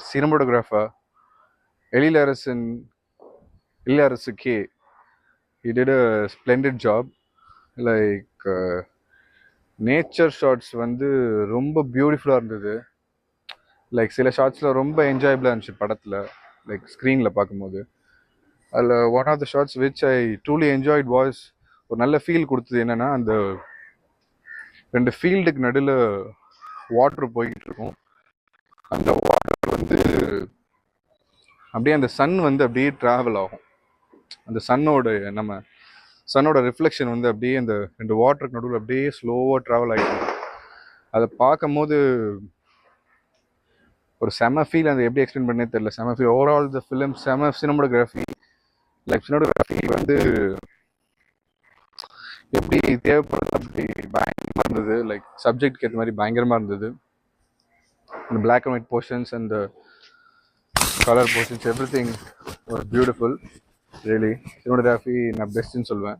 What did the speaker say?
cinematographer Eliarasu K. He did a splendid job. Like nature shots வந்து ரொம்ப பியூட்டிஃபுல்லாக இருந்தது. லைக் சில ஷார்ட்ஸில் ரொம்ப என்ஜாயபிளாக இருந்துச்சு படத்தில், லைக் ஸ்க்ரீனில் பார்க்கும்போது. அதில் one of the shorts which I truly enjoyed was, ஒரு நல்ல ஃபீல் கொடுத்தது என்னென்னா, அந்த 2 ஃபீல்டுக்கு நடுவில் வாட்டர் போய்கிட்டு இருக்கும். அந்த வாட்டர் வந்து அப்படியே அந்த சன் வந்து அப்படியே ட்ராவல் ஆகும். அந்த சன்னோட ரிஃப்ளெக்ஷன் வந்து அப்படியே அந்த 2 வாட்டருக்கு நடுவில் அப்படியே ஸ்லோவாக ட்ராவல் ஆகிட்டு, அதை பார்க்கும் போது ஒரு செம ஃபீல். அந்த எப்படி எக்ஸ்பிளைன் பண்ணே தெரியல, செம ஃபீல். ஓவரால் த ஃபிலிம் செம சினிமாட்டோகிராஃபி. லைக் சினிமாட்டோகிராஃபி வந்து எப்படி தேவைப்படுறது அப்படி பயங்கரமாக இருந்தது. லைக் சப்ஜெக்ட்க்கு ஏற்ற மாதிரி பயங்கரமாக இருந்தது. அந்த black and white portions and colour portions, everything was beautiful. Really cinematography நான் பெஸ்ட்டுன்னு சொல்லுவேன்.